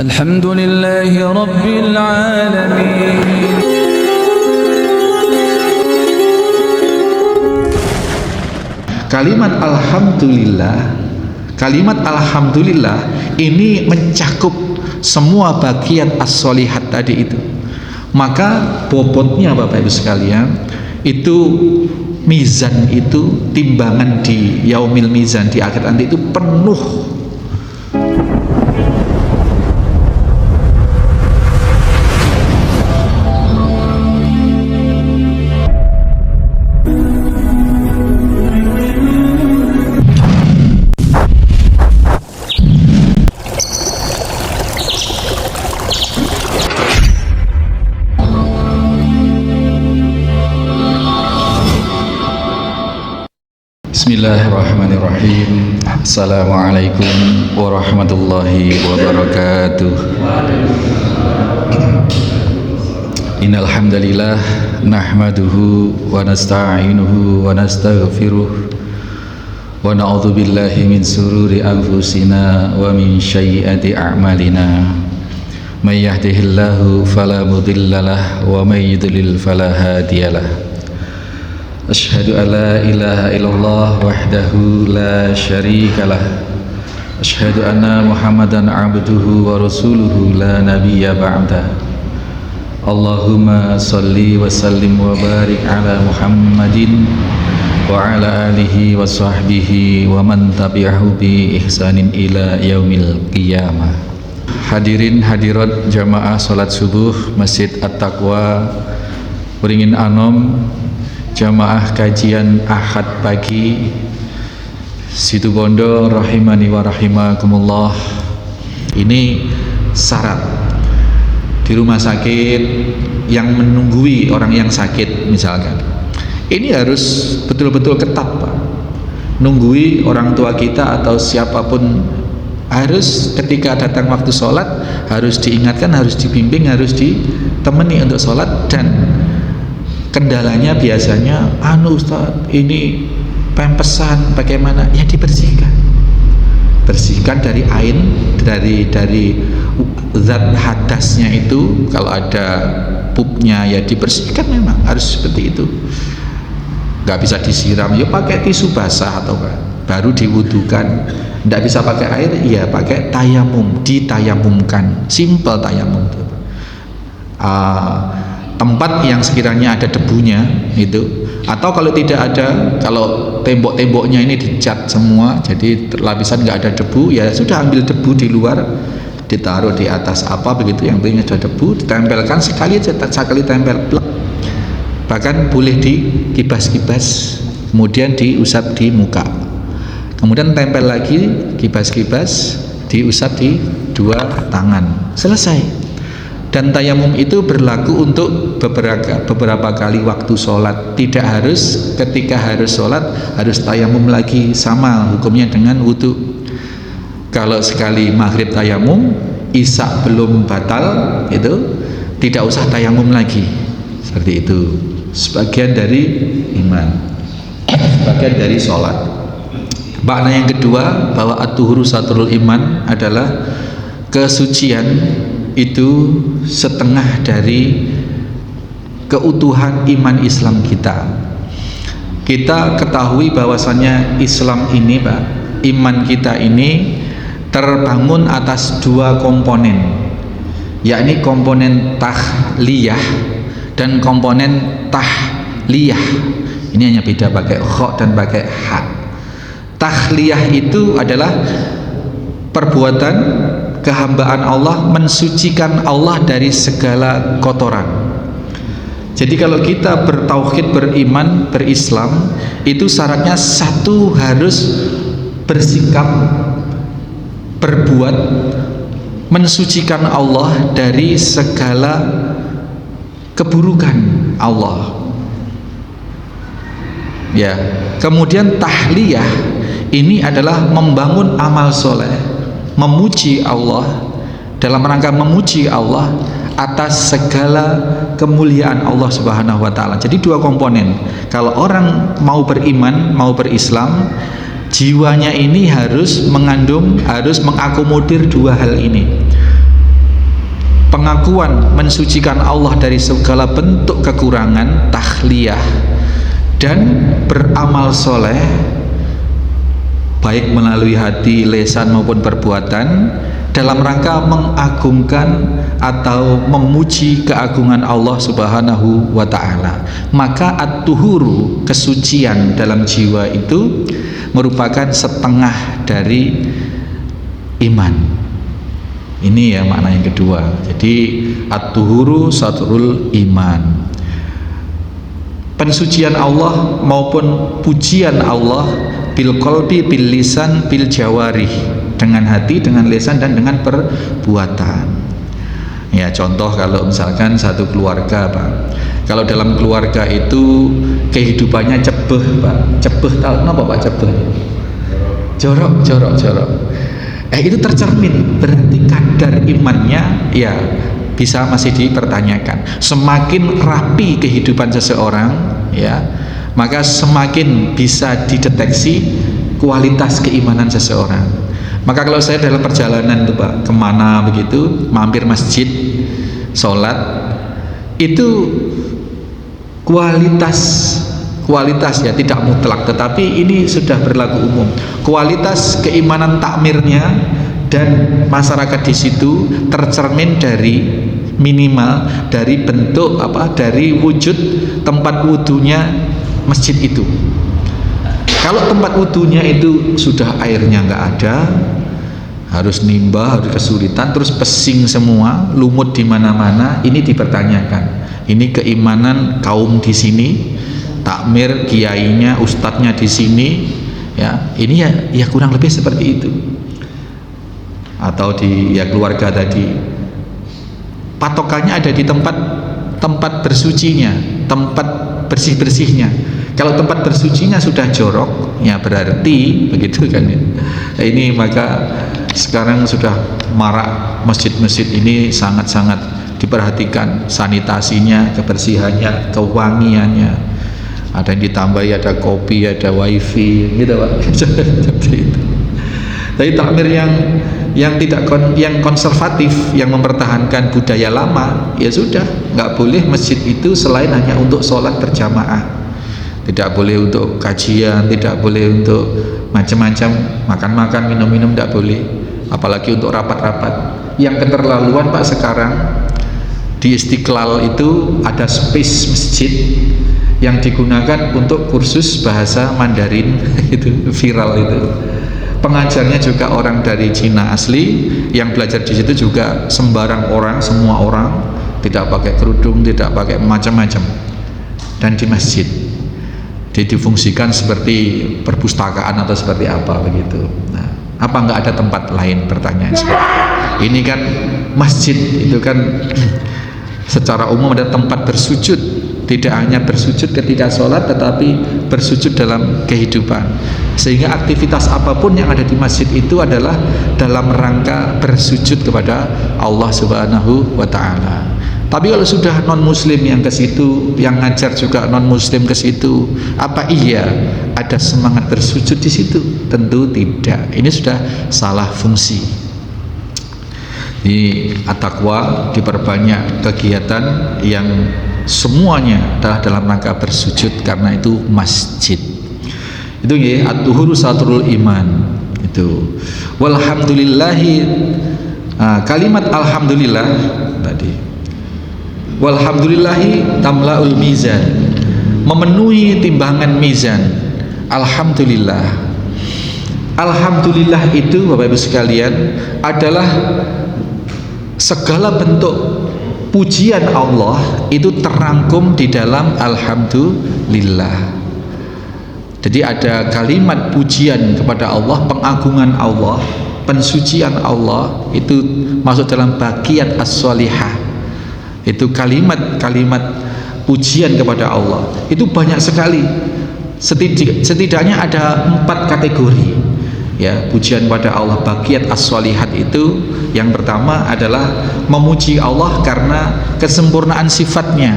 Alhamdulillahi Rabbil Alamin. Kalimat alhamdulillah ini mencakup semua bagian as-solihat tadi itu. Maka bobotnya Bapak Ibu sekalian, itu mizan, itu timbangan di yaumil mizan, di akhir nanti itu penuh. Bismillahirrahmanirrahim. Assalamualaikum warahmatullahi wabarakatuh. Innal hamdalillah nahmaduhu wa nasta'inuhu wa nastaghfiruh wa na'udzu billahi min sururi anfusina wa min sayyiati a'malina. May yahdihillahu fala mudhillalah wa may yudlil fala hadiyalah. Asyhadu an la ilaha illallah wahdahu la syarikalah. Asyhadu anna Muhammadan abduhu wa rasuluhu la nabiyya ba'dah. Allahumma salli wa sallim wa barik ala Muhammadin wa ala alihi wa sahbihi wa man tabi'ahu bi ihsanin ila yaumil qiyamah. Hadirin hadirat jamaah salat subuh Masjid At-Taqwa Beringin Anom, jamaah kajian Ahad pagi Situbondo rahimani wa rahimakumullah. Ini syarat di rumah sakit yang menunggui orang yang sakit misalkan, ini harus betul-betul ketat Pak. Nunggui orang tua kita atau siapapun, harus ketika datang waktu sholat harus diingatkan, harus dibimbing, harus ditemani untuk sholat. Dan kendalanya biasanya, Ustaz, ini pempesan bagaimana? Ya dibersihkan, bersihkan dari ain, dari zat hadasnya itu. Kalau ada pupnya ya dibersihkan, memang harus seperti itu. Nggak bisa disiram, ya pakai tisu basah atau baru diwudukan. Nggak bisa pakai air, ya pakai tayamum, ditayamumkan, simple tayamum itu. Tempat yang sekiranya ada debunya itu, atau kalau tidak ada, kalau tembok-temboknya ini dicat semua jadi lapisan nggak ada debu, ya sudah ambil debu di luar, ditaruh di atas apa begitu, yang penting ada debu, ditempelkan sekali tempel plek. Bahkan boleh dikibas-kibas, kemudian diusap di muka, kemudian tempel lagi, kibas-kibas, diusap di dua tangan, selesai. Dan tayamum itu berlaku untuk beberapa kali waktu sholat. Tidak harus ketika harus sholat harus tayamum lagi, sama hukumnya dengan wudhu. Kalau sekali maghrib tayamum, isya belum batal, itu tidak usah tayamum lagi. Seperti itu. Sebagian dari iman, sebagian dari sholat. Makna yang kedua, bahwa at-tuhuru satrul iman adalah kesucian itu setengah dari keutuhan iman Islam kita. Kita ketahui bahwasannya Islam ini Pak, iman kita ini terbangun atas dua komponen, yakni komponen tahliyah dan komponen tahliyah. Ini hanya beda pakai kha dan pakai ha. Tahliyah itu adalah perbuatan kehambaan Allah, mensucikan Allah dari segala kotoran. Jadi kalau kita bertauhid, beriman, berislam, itu syaratnya satu, harus bersikap, berbuat mensucikan Allah dari segala keburukan Allah. Ya, kemudian tahliyah ini adalah membangun amal soleh, memuji Allah, dalam rangka memuji Allah atas segala kemuliaan Allah Subhanahu wa taala. Jadi dua komponen. Kalau orang mau beriman, mau berislam, jiwanya ini harus mengandung, harus mengakomodir dua hal ini. pengakuan mensucikan Allah dari segala bentuk kekurangan, tahliyah, dan beramal soleh baik melalui hati, lisan maupun perbuatan dalam rangka mengagungkan atau memuji keagungan Allah Subhanahu wa ta'ala. Maka at-tuhuru, kesucian dalam jiwa itu merupakan setengah dari iman. Ini ya makna yang kedua. Jadi at-tuhuru satrul iman. Pensucian Allah maupun pujian Allah bil qalbi, bil lisan, bil jawarih, dengan hati, dengan lisan, dan dengan perbuatan. Ya, contoh kalau misalkan satu keluarga, Pak, kalau dalam keluarga itu kehidupannya cebeh, Pak. Cebeh, tahu apa Pak cebeh? Jorok. Itu tercermin, berarti kadar imannya ya bisa masih dipertanyakan. Semakin rapi kehidupan seseorang, ya, maka semakin bisa dideteksi kualitas keimanan seseorang. Maka kalau saya dalam perjalanan tuh Pak, kemana begitu, mampir masjid, sholat, itu kualitas ya, tidak mutlak, tetapi ini sudah berlaku umum. Kualitas keimanan takmirnya dan masyarakat di situ tercermin dari minimal dari bentuk dari wujud tempat wudunya masjid itu. Kalau tempat wudunya itu sudah airnya nggak ada, harus nimba, harus kesulitan, terus pesing semua, lumut di mana-mana, ini dipertanyakan. Ini keimanan kaum di sini, takmir kiainya, ustadznya di sini, ya ini ya kurang lebih seperti itu. Atau di keluarga tadi, patokannya ada di tempat bersucinya, tempat bersih-bersihnya. Kalau tempat bersucinya sudah jorok, ya berarti begitu kan ya. Ini maka sekarang sudah marak masjid-masjid ini sangat-sangat diperhatikan sanitasinya, kebersihannya, kewangiannya. Ada yang ditambahi, ada kopi, ada wifi, gitu Pak. Seperti itu. Tapi takmir yang konservatif, yang mempertahankan budaya lama, ya sudah, nggak boleh masjid itu selain hanya untuk sholat berjamaah. Tidak boleh untuk kajian, tidak boleh untuk macam-macam, makan-makan, minum-minum, tidak boleh. Apalagi untuk rapat-rapat. Yang keterlaluan Pak sekarang di Istiqlal itu ada space masjid yang digunakan untuk kursus bahasa Mandarin. Itu viral itu. Pengajarnya juga orang dari Cina asli, yang belajar di situ juga sembarang orang, semua orang, tidak pakai kerudung, tidak pakai macam-macam, dan di masjid. Jadi difungsikan seperti perpustakaan atau seperti apa begitu. Nah, apa nggak ada tempat lain, pertanyaan seperti ini kan masjid itu kan secara umum ada tempat bersujud, tidak hanya bersujud ketika sholat, tetapi bersujud dalam kehidupan. Sehingga aktivitas apapun yang ada di masjid itu adalah dalam rangka bersujud kepada Allah Subhanahu wa ta'ala. Tapi kalau sudah non muslim yang ke situ, yang ngajar juga non muslim ke situ, apa iya ada semangat bersujud di situ? Tentu tidak. Ini sudah salah fungsi. Di at-taqwa diperbanyak kegiatan yang semuanya adalah dalam rangka bersujud, karena itu masjid. Itu ya, at-tuhuru satrul iman. Itu. Walhamdulillahi, kalimat alhamdulillah tadi. Walhamdulillahi tamla'ul mizan, memenuhi timbangan mizan. Alhamdulillah. Alhamdulillah itu Bapak Ibu sekalian adalah segala bentuk pujian Allah itu terangkum di dalam alhamdulillah. Jadi ada kalimat pujian kepada Allah, pengagungan Allah, pensucian Allah, itu masuk dalam baqiyat as-sholihah. Itu kalimat-kalimat pujian kepada Allah itu banyak sekali. Setidaknya ada 4 kategori ya pujian pada Allah. Baqiyat as-sholihat itu yang pertama adalah memuji Allah karena kesempurnaan sifatnya.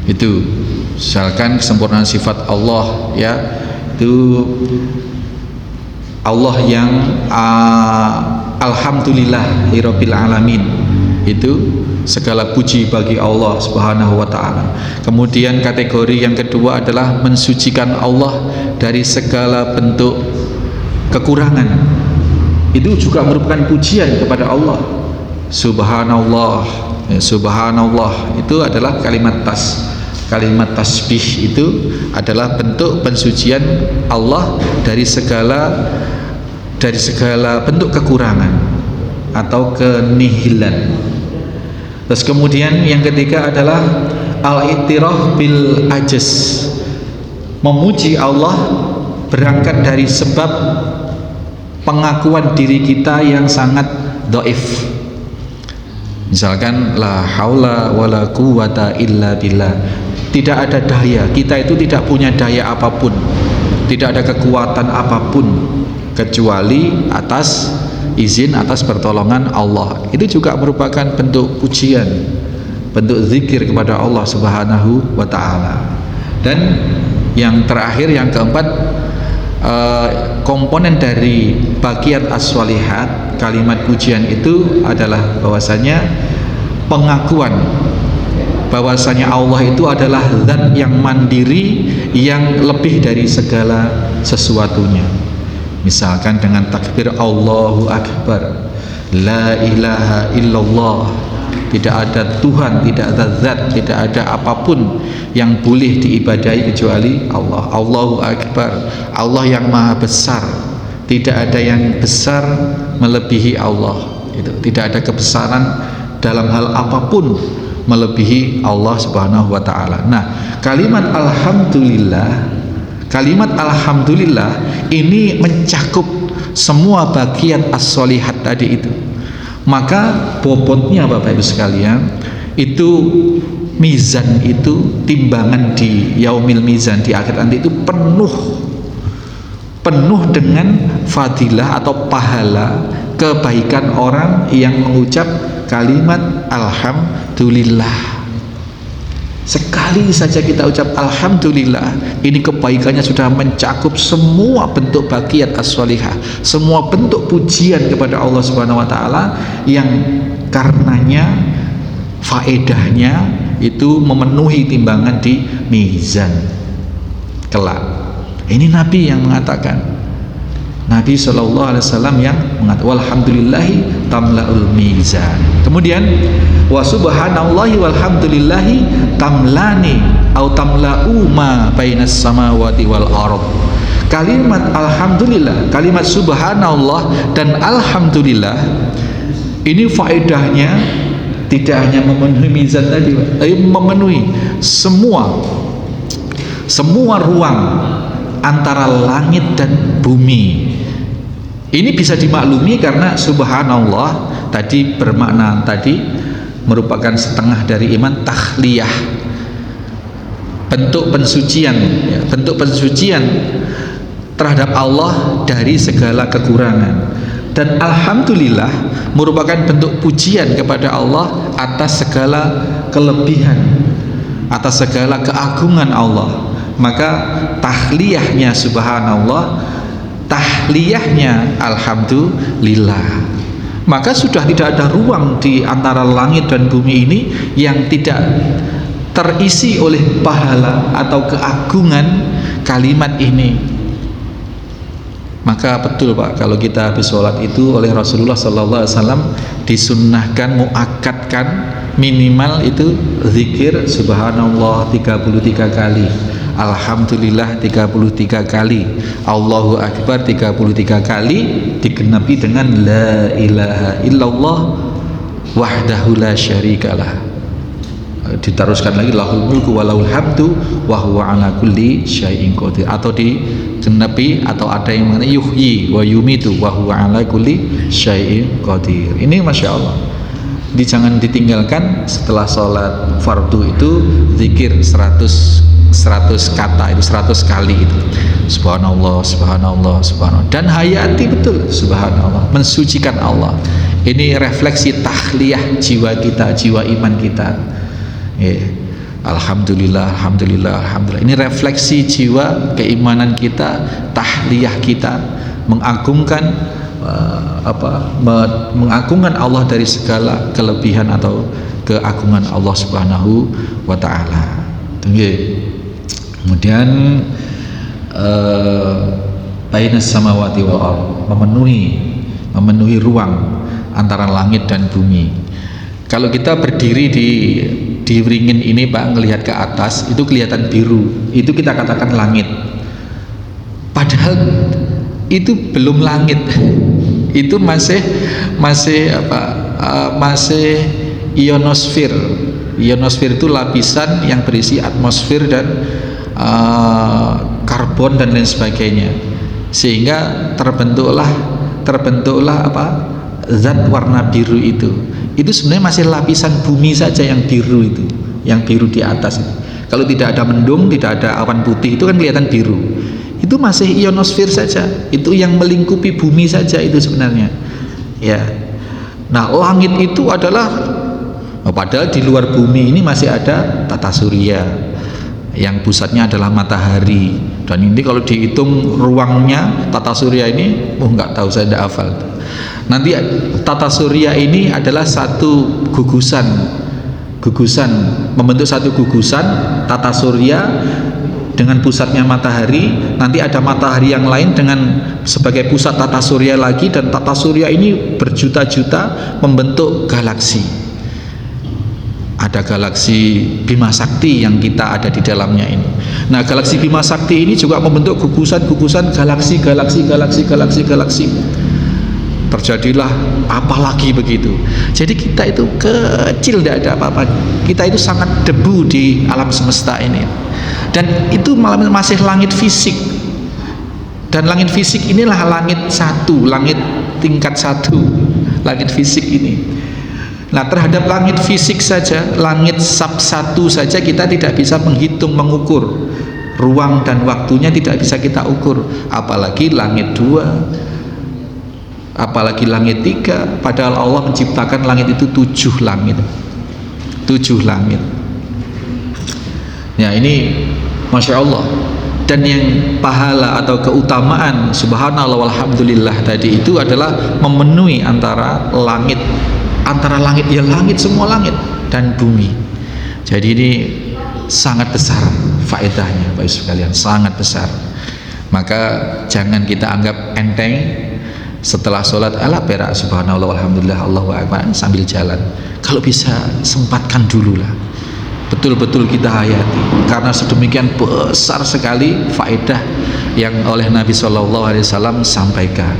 Itu misalkan kesempurnaan sifat Allah, ya, itu Allah yang alhamdulillah rabbil alamin, Itu segala puji bagi Allah Subhanahu wa taala. Kemudian kategori yang kedua adalah mensucikan Allah dari segala bentuk kekurangan. Itu juga merupakan pujian kepada Allah. Subhanallah, ya, subhanallah itu adalah kalimat tasbih, itu adalah bentuk pensucian Allah dari segala bentuk kekurangan atau kenihilan. Terus kemudian yang ketiga adalah al-i'tiraf bil ajaz, memuji Allah berangkat dari sebab pengakuan diri kita yang sangat dhaif. Misalkan la haula wala quwata illa billah, tidak ada daya, kita itu tidak punya daya apapun, tidak ada kekuatan apapun kecuali atas izin, atas pertolongan Allah. Itu juga merupakan bentuk pujian, bentuk zikir kepada Allah Subhanahu wa taala. Dan yang terakhir, yang keempat, komponen dari baqiyat as-shalihat, kalimat pujian itu adalah bahwasanya pengakuan bahwasanya Allah itu adalah zat yang mandiri, yang lebih dari segala sesuatunya. Misalkan dengan takbir Allahu Akbar, la ilaha illallah, tidak ada Tuhan, tidak ada zat, tidak ada apapun yang boleh diibadahi kecuali Allah. Allahu Akbar, Allah yang maha besar, tidak ada yang besar melebihi Allah. Itu tidak ada kebesaran dalam hal apapun melebihi Allah Subhanahu wa taala. Nah, kalimat alhamdulillah ini mencakup semua baqiyat as-shalihat tadi itu. Maka bobotnya Bapak Ibu sekalian, itu mizan, itu timbangan di yaumil mizan, di akhir nanti itu penuh dengan fadilah atau pahala kebaikan orang yang mengucap kalimat alhamdulillah. Sekali saja kita ucap alhamdulillah, ini kebaikannya sudah mencakup semua bentuk baqiyat as-shalihah, semua bentuk pujian kepada Allah Subhanahu wa taala, yang karenanya faedahnya itu memenuhi timbangan di mizan kelak. Ini Nabi yang mengatakan, Nabi SAW yang mengatakan walhamdulillahi tamla'ul mizan. Kemudian wa subhanallahi walhamdulillahi tamlani atau tamla'u ma bainas samawati wal ardh. Kalimat alhamdulillah, kalimat subhanallah dan alhamdulillah ini faedahnya tidak hanya memenuhi mizan tadi, tapi memenuhi semua ruang antara langit dan bumi. Ini bisa dimaklumi karena subhanallah tadi bermakna tadi merupakan setengah dari iman tahliyah, bentuk pensucian, ya, bentuk pensucian terhadap Allah dari segala kekurangan. Dan alhamdulillah merupakan bentuk pujian kepada Allah atas segala kelebihan, atas segala keagungan Allah. Maka tahliyahnya subhanallah, tahliyahnya alhamdulillah. Maka sudah tidak ada ruang di antara langit dan bumi ini yang tidak terisi oleh pahala atau keagungan kalimat ini. Maka betul Pak, kalau kita habis sholat itu oleh Rasulullah SAW disunnahkan, muakkadkan minimal itu zikir subhanallah 33 kali, alhamdulillah 33 kali, Allahu Akbar 33 kali, digenapi dengan la ilaha illallah wahdahu la syarikalah. Diteruskan lagi lahul mulku walahul hamdu wa huwa ala kulli syai'in qadir, atau digenapi, atau ada yang mengatakan yuhyi wa yumitu wa huwa ala kulli syai'in qadir. Ini Masya Allah, jangan ditinggalkan setelah sholat fardu itu zikir 100 kata, itu 100 kali itu subhanallah subhanallah subhanallah, dan hayati betul subhanallah, mensucikan Allah. Ini refleksi tahliyah jiwa kita, jiwa iman kita. Alhamdulillah, alhamdulillah, alhamdulillah. Ini refleksi jiwa keimanan kita, tahliyah kita, mengagungkan, mengagungkan Allah dari segala kelebihan atau keagungan Allah Subhanahu wa taala. Kemudian bainas samawati wal ardh, memenuhi ruang antara langit dan bumi. Kalau kita berdiri di ringin ini Pak, ngelihat ke atas itu kelihatan biru, itu kita katakan langit. Padahal itu belum langit, itu masih ionosfer. Ionosfer itu lapisan yang berisi atmosfer dan karbon dan lain sebagainya, sehingga terbentuklah zat warna biru itu sebenarnya masih lapisan bumi saja yang biru itu, yang biru di atas itu. Kalau tidak ada mendung, tidak ada awan putih, itu kan kelihatan biru. Itu masih ionosfer saja, itu yang melingkupi bumi saja itu sebenarnya, ya. Nah, langit itu adalah, padahal di luar bumi ini masih ada tata surya yang pusatnya adalah matahari, dan ini kalau dihitung ruangnya tata surya ini, nggak tahu, saya tidak hafal. Nanti tata surya ini adalah satu gugusan membentuk satu gugusan tata surya dengan pusatnya matahari. Nanti ada matahari yang lain dengan sebagai pusat tata surya lagi, dan tata surya ini berjuta-juta membentuk galaksi. Ada galaksi Bima Sakti yang kita ada di dalamnya ini. Nah, galaksi Bima Sakti ini juga membentuk gugusan galaksi. Terjadilah apalagi begitu. Jadi kita itu kecil, tidak ada apa-apa. Kita itu sangat debu di alam semesta ini. Dan itu malah masih langit fisik. Dan langit fisik inilah langit satu, langit tingkat satu, langit fisik ini. Nah, terhadap langit fisik saja, langit sub satu saja kita tidak bisa menghitung, mengukur. Ruang dan waktunya tidak bisa kita ukur. Apalagi langit dua, apalagi langit tiga. Padahal Allah menciptakan langit itu 7 langit. 7 langit. Ya, ini Masya Allah. Dan yang pahala atau keutamaan subhanallah walhamdulillah tadi itu adalah memenuhi antara langit ya langit, semua langit dan bumi. Jadi ini sangat besar faedahnya Bapak Ibu sekalian, sangat besar. Maka jangan kita anggap enteng setelah sholat ala perak subhanallah walhamdulillah Allahu akbar sambil jalan. Kalau bisa sempatkan dulu lah, betul-betul kita hayati, karena sedemikian besar sekali faedah yang oleh Nabi SAW sampaikan.